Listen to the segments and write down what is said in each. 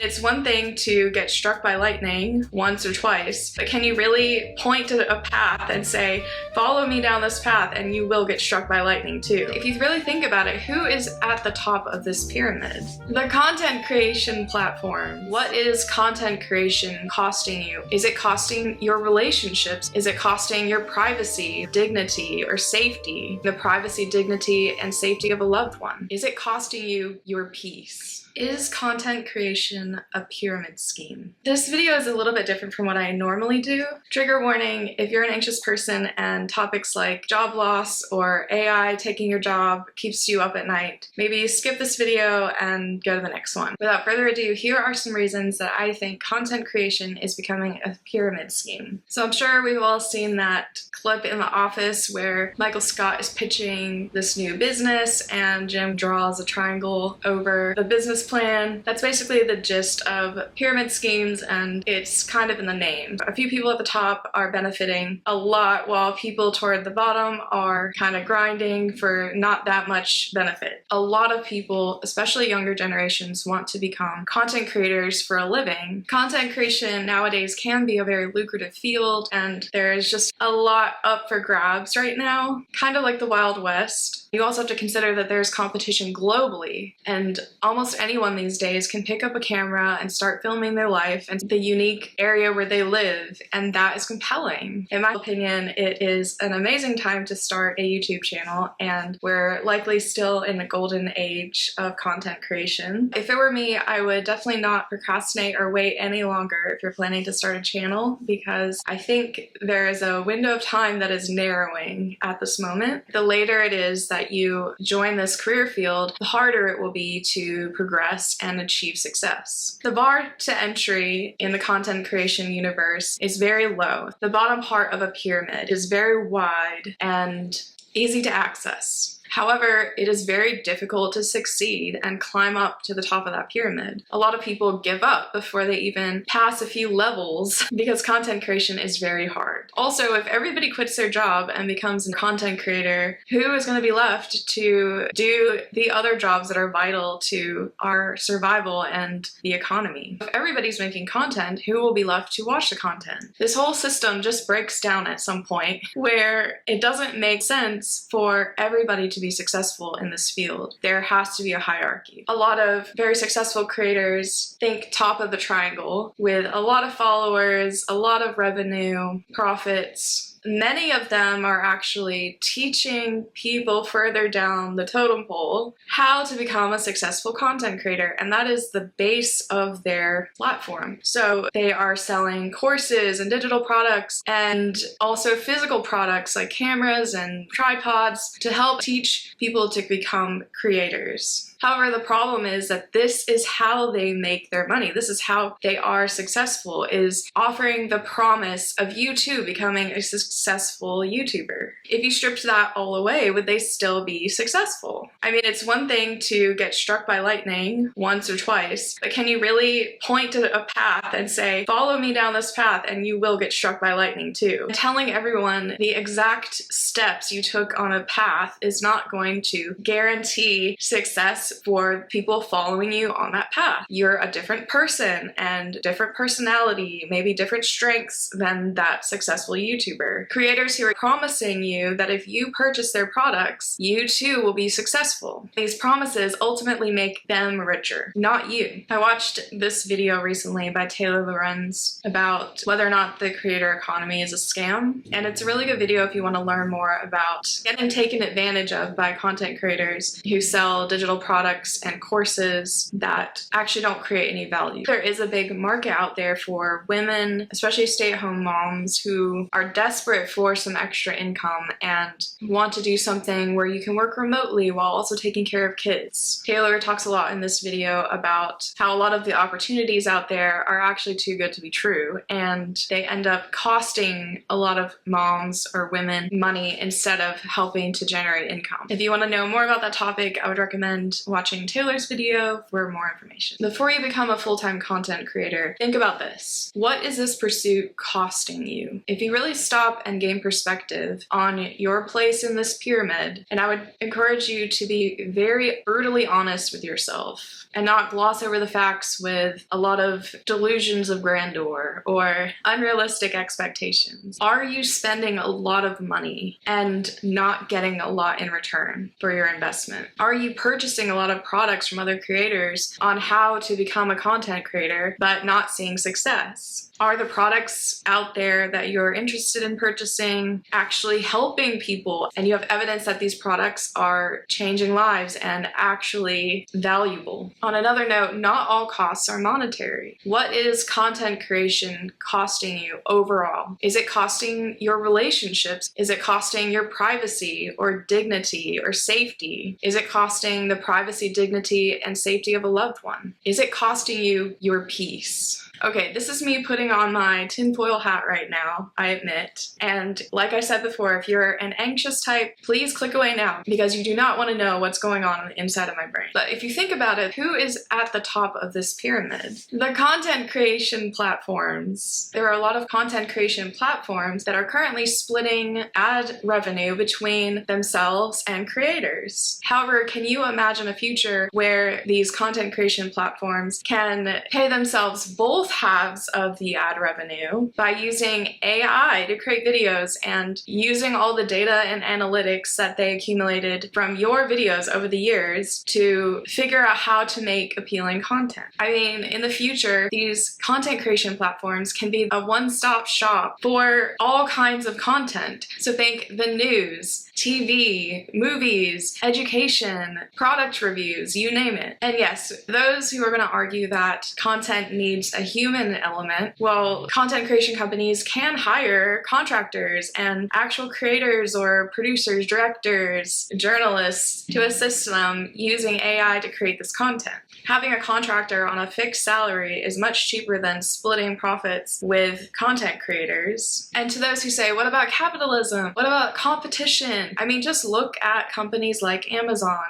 It's one thing to get struck by lightning once or twice, but can you really point to a path and say, follow me down this path and you will get struck by lightning too? If you really think about it, who is at the top of this pyramid? The content creation platform. What is content creation costing you? Is it costing your relationships? Is it costing your privacy, dignity, or safety? The privacy, dignity, and safety of a loved one? Is it costing you your peace? Is content creation a pyramid scheme? This video is a little bit different from what I normally do. Trigger warning, if you're an anxious person and topics like job loss or AI taking your job keeps you up at night, maybe skip this video and go to the next one. Without further ado, here are some reasons that I think content creation is becoming a pyramid scheme. So I'm sure we've all seen that clip in The Office where Michael Scott is pitching this new business and Jim draws a triangle over the business plan. That's basically the gist of pyramid schemes, and it's kind of in the name. A few people at the top are benefiting a lot while people toward the bottom are kind of grinding for not that much benefit. A lot of people, especially younger generations, want to become content creators for a living. Content creation nowadays can be a very lucrative field, and there's just a lot up for grabs right now, kind of like the Wild West. You also have to consider that there's competition globally, and almost anyone these days can pick up a camera and start filming their life and the unique area where they live, and that is compelling. In my opinion, it is an amazing time to start a YouTube channel, and we're likely still in the golden age of content creation. If it were me, I would definitely not procrastinate or wait any longer if you're planning to start a channel, because I think there is a window of time that is narrowing at this moment. The later it is that you join this career field, the harder it will be to progress and achieve success. The bar to entry in the content creation universe is very low. The bottom part of a pyramid is very wide and easy to access. However, it is very difficult to succeed and climb up to the top of that pyramid. A lot of people give up before they even pass a few levels because content creation is very hard. Also, if everybody quits their job and becomes a content creator, who is going to be left to do the other jobs that are vital to our survival and the economy? If everybody's making content, who will be left to watch the content? This whole system just breaks down at some point where it doesn't make sense for everybody to be successful in this field. There has to be a hierarchy. A lot of very successful creators think top of the triangle with a lot of followers, a lot of revenue, profits. Many of them are actually teaching people further down the totem pole how to become a successful content creator, and that is the base of their platform. So they are selling courses and digital products and also physical products like cameras and tripods to help teach people to become creators. However, the problem is that this is how they make their money. This is how they are successful, is offering the promise of you too becoming a successful YouTuber. If you stripped that all away, would they still be successful? I mean, it's one thing to get struck by lightning once or twice, but can you really point to a path and say, follow me down this path and you will get struck by lightning too? Telling everyone the exact steps you took on a path is not going to guarantee success for people following you on that path. You're a different person and different personality, maybe different strengths than that successful YouTuber. Creators who are promising you that if you purchase their products, you too will be successful. These promises ultimately make them richer, not you. I watched this video recently by Taylor Lorenz about whether or not the creator economy is a scam, and it's a really good video if you want to learn more about getting taken advantage of by content creators who sell digital products and courses that actually don't create any value. There is a big market out there for women, especially stay-at-home moms, who are desperate for some extra income and want to do something where you can work remotely while also taking care of kids. Taylor talks a lot in this video about how a lot of the opportunities out there are actually too good to be true, and they end up costing a lot of moms or women money instead of helping to generate income. If you want to know more about that topic, I would recommend watching Taylor's video for more information. Before you become a full-time content creator, think about this. What is this pursuit costing you? If you really stop and gain perspective on your place in this pyramid, and I would encourage you to be very brutally honest with yourself and not gloss over the facts with a lot of delusions of grandeur or unrealistic expectations. Are you spending a lot of money and not getting a lot in return for your investment? Are you purchasing a lot of products from other creators on how to become a content creator but not seeing success? Are the products out there that you're interested in purchasing actually helping people, and you have evidence that these products are changing lives and actually valuable? On another note, not all costs are monetary. What is content creation costing you overall? Is it costing your relationships? Is it costing your privacy or dignity or safety? Is it costing the privacy, dignity, and safety of a loved one? Is it costing you your peace? Okay, this is me putting on my tinfoil hat right now, I admit. And like I said before, if you're an anxious type, please click away now because you do not want to know what's going on inside of my brain. But if you think about it, who is at the top of this pyramid? The content creation platforms. There are a lot of content creation platforms that are currently splitting ad revenue between themselves and creators. However, can you imagine a future where these content creation platforms can pay themselves both halves of the ad revenue by using AI to create videos and using all the data and analytics that they accumulated from your videos over the years to figure out how to make appealing content? I mean, in the future, these content creation platforms can be a one-stop shop for all kinds of content. So think the news, TV, movies, education, product reviews, you name it. And yes, those who are going to argue that content needs a human element, well, content creation companies can hire contractors and actual creators or producers, directors, journalists to assist them using AI to create this content. Having a contractor on a fixed salary is much cheaper than splitting profits with content creators. And to those who say, what about capitalism? What about competition? I mean, just look at companies like Amazon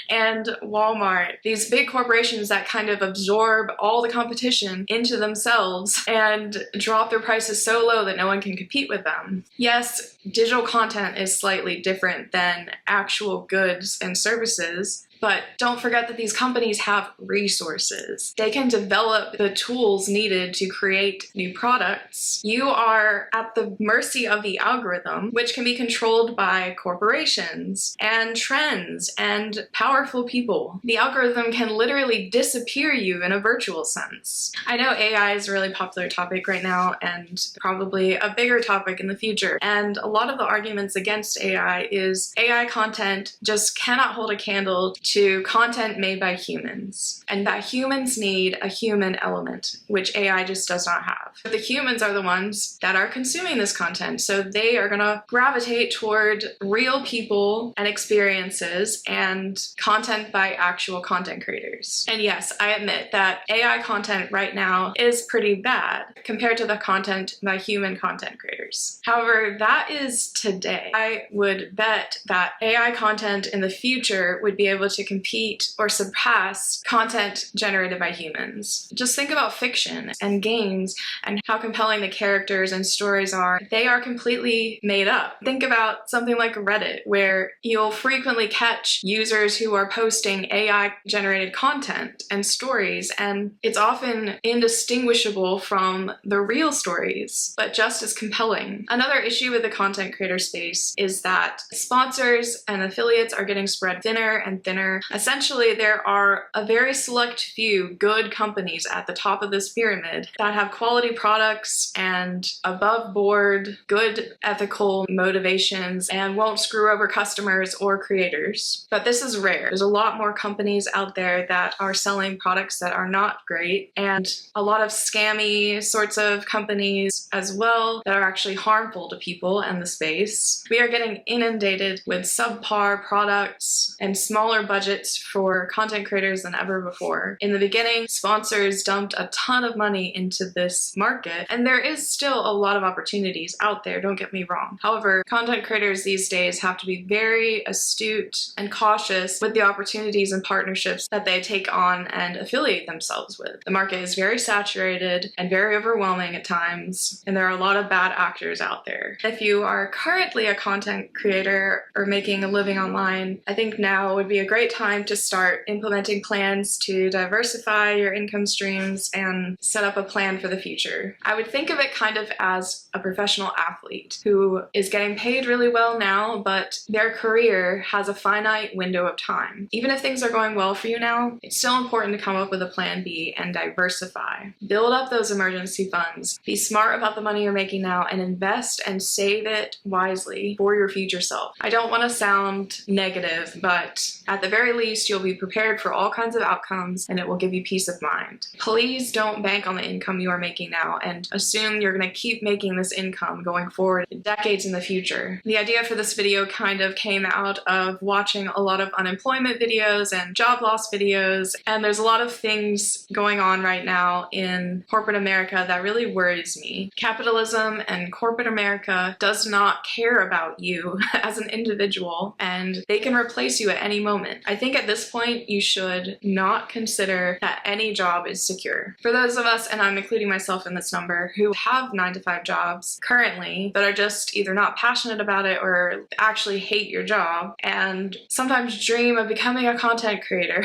and Walmart, these big corporations that kind of absorb all the competition into themselves and drop their prices so low that no one can compete with them. Yes, digital content is slightly different than actual goods and services, but don't forget that these companies have resources. They can develop the tools needed to create new products. You are at the mercy of the algorithm, which can be controlled by corporations and trends and powerful people. The algorithm can literally disappear you in a virtual sense. I know AI is a really popular topic right now and probably a bigger topic in the future. And a lot of the arguments against AI is AI content just cannot hold a candle to content made by humans, and that humans need a human element, which AI just does not have. But the humans are the ones that are consuming this content, so they are gonna gravitate toward real people and experiences and content by actual content creators. And yes, I admit that AI content right now is pretty bad compared to the content by human content creators. However, that is today. I would bet that AI content in the future would be able to compete or surpass content generated by humans. Just think about fiction and games and how compelling the characters and stories are. They are completely made up. Think about something like Reddit, where you'll frequently catch users who are posting AI-generated content and stories, and it's often indistinguishable from the real stories, but just as compelling. Another issue with the content creator space is that sponsors and affiliates are getting spread thinner and thinner. Essentially, there are a very select few good companies at the top of this pyramid that have quality products and above board, good ethical motivations and won't screw over customers or creators. But this is rare. There's a lot more companies out there that are selling products that are not great, and a lot of scammy sorts of companies as well that are actually harmful to people and the space. We are getting inundated with subpar products and smaller budget budgets for content creators than ever before. In the beginning, sponsors dumped a ton of money into this market, and there is still a lot of opportunities out there, don't get me wrong. However, content creators these days have to be very astute and cautious with the opportunities and partnerships that they take on and affiliate themselves with. The market is very saturated and very overwhelming at times, and there are a lot of bad actors out there. If you are currently a content creator or making a living online, I think now would be a great time to start implementing plans to diversify your income streams and set up a plan for the future. I would think of it kind of as a professional athlete who is getting paid really well now, but their career has a finite window of time. Even if things are going well for you now, it's still important to come up with a plan B and diversify. Build up those emergency funds. Be smart about the money you're making now and invest and save it wisely for your future self. I don't want to sound negative, but at the very least, you'll be prepared for all kinds of outcomes and it will give you peace of mind. Please don't bank on the income you are making now and assume you're going to keep making this income going forward decades in the future. The idea for this video kind of came out of watching a lot of unemployment videos and job loss videos, and there's a lot of things going on right now in corporate America that really worries me. Capitalism and corporate America does not care about you as an individual, and they can replace you at any moment. I think at this point you should not consider that any job is secure. For those of us, and I'm including myself in this number, who have 9-to-5 jobs currently but are just either not passionate about it or actually hate your job and sometimes dream of becoming a content creator,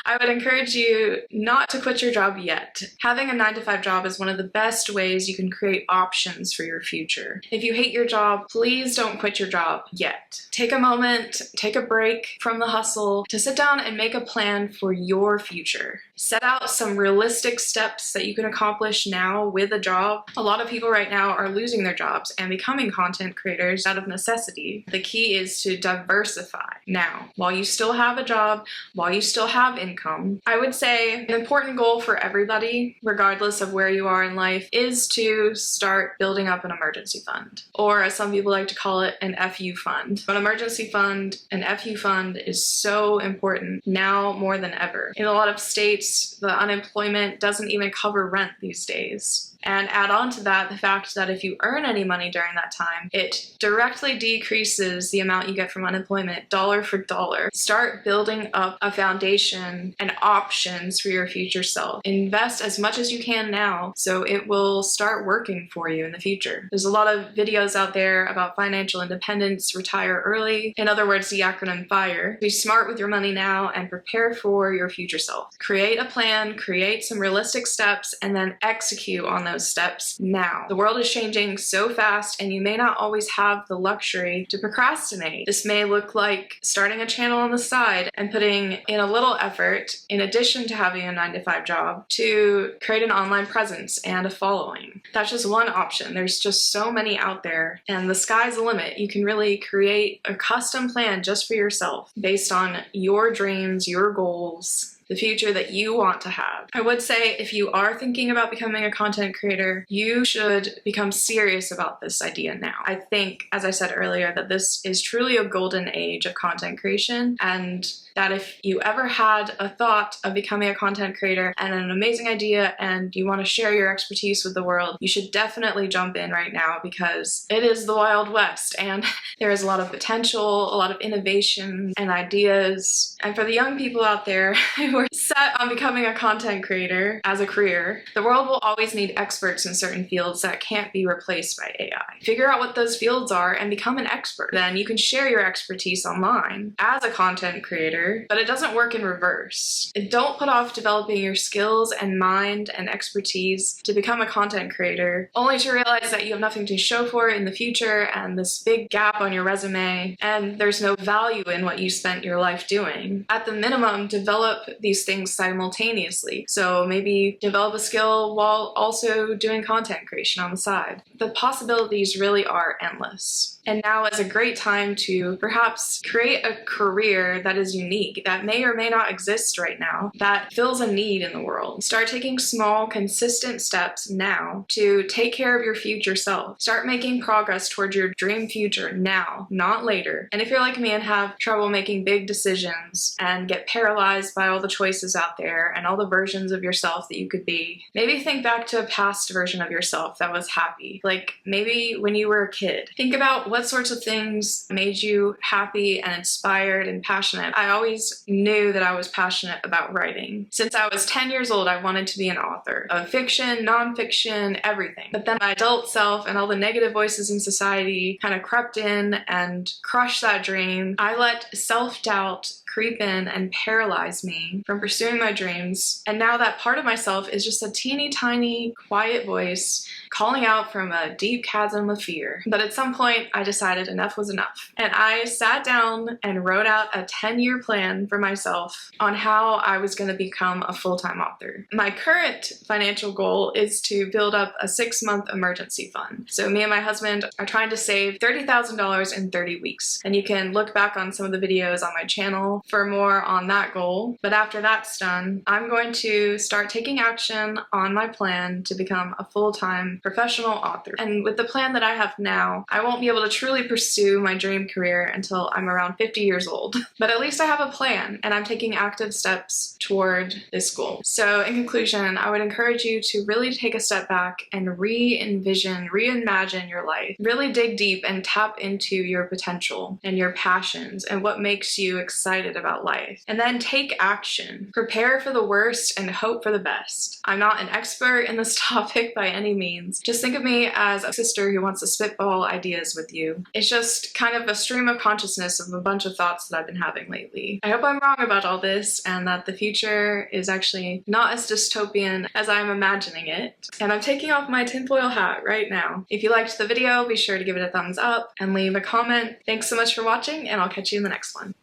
I would encourage you not to quit your job yet. Having a 9-to-5 job is one of the best ways you can create options for your future. If you hate your job, please don't quit your job yet. Take a moment, take a break from the hustle to sit down and make a plan for your future. Set out some realistic steps that you can accomplish now with a job. A lot of people right now are losing their jobs and becoming content creators out of necessity. The key is to diversify now. While you still have a job, while you still have income, I would say an important goal for everybody, regardless of where you are in life, is to start building up an emergency fund, or as some people like to call it, an FU fund. An emergency fund, an FU fund, is so important now more than ever. In a lot of states, the unemployment doesn't even cover rent these days. And add on to that the fact that if you earn any money during that time, it directly decreases the amount you get from unemployment, dollar for dollar. Start building up a foundation and options for your future self. Invest as much as you can now so it will start working for you in the future. There's a lot of videos out there about financial independence, retire early. In other words, the acronym FIRE. Be smart with your money now and prepare for your future self. Create a plan, create some realistic steps, and then execute on those steps now. The world is changing so fast and you may not always have the luxury to procrastinate. This may look like starting a channel on the side and putting in a little effort, in addition to having a 9-to-5 job, to create an online presence and a following. That's just one option. There's just so many out there and the sky's the limit. You can really create a custom plan just for yourself based on your dreams, your goals, the future that you want to have. I would say if you are thinking about becoming a content creator, you should become serious about this idea now. I think, as I said earlier, that this is truly a golden age of content creation, and that if you ever had a thought of becoming a content creator and an amazing idea and you want to share your expertise with the world, you should definitely jump in right now because it is the Wild West and there is a lot of potential, a lot of innovation and ideas. And for the young people out there who are set on becoming a content creator as a career, the world will always need experts in certain fields that can't be replaced by AI. Figure out what those fields are and become an expert. Then you can share your expertise online as a content creator, but it doesn't work in reverse. Don't put off developing your skills and mind and expertise to become a content creator, only to realize that you have nothing to show for it in the future and this big gap on your resume, and there's no value in what you spent your life doing. At the minimum, develop the these things simultaneously. So maybe develop a skill while also doing content creation on the side. The possibilities really are endless. And now is a great time to perhaps create a career that is unique, that may or may not exist right now, that fills a need in the world. Start taking small, consistent steps now to take care of your future self. Start making progress towards your dream future now, not later. And if you're like me and have trouble making big decisions and get paralyzed by all the choices out there and all the versions of yourself that you could be, maybe think back to a past version of yourself that was happy. Like maybe when you were a kid. Think about what sorts of things made you happy and inspired and passionate. I always knew that I was passionate about writing. Since I was 10 years old, I wanted to be an author of fiction, nonfiction, everything. But then my adult self and all the negative voices in society kind of crept in and crushed that dream. I let self-doubt creep in and paralyze me from pursuing my dreams. And now that part of myself is just a teeny tiny quiet voice calling out from a deep chasm of fear. But at some point I decided enough was enough. And I sat down and wrote out a 10-year plan for myself on how I was going to become a full-time author. My current financial goal is to build up a 6-month emergency fund. So me and my husband are trying to save $30,000 in 30 weeks. And you can look back on some of the videos on my channel for more on that goal. But after that's done, I'm going to start taking action on my plan to become a full-time professional author. And with the plan that I have now, I won't be able to truly pursue my dream career until I'm around 50 years old. But at least I have a plan and I'm taking active steps toward this goal. So in conclusion, I would encourage you to really take a step back and re-envision, reimagine your life. Really dig deep and tap into your potential and your passions and what makes you excited about life. And then take action. Prepare for the worst and hope for the best. I'm not an expert in this topic by any means. Just think of me as a sister who wants to spitball ideas with you. It's just kind of a stream of consciousness of a bunch of thoughts that I've been having lately. I hope I'm wrong about all this and that the future is actually not as dystopian as I'm imagining it. And I'm taking off my tinfoil hat right now. If you liked the video, be sure to give it a thumbs up and leave a comment. Thanks so much for watching, and I'll catch you in the next one.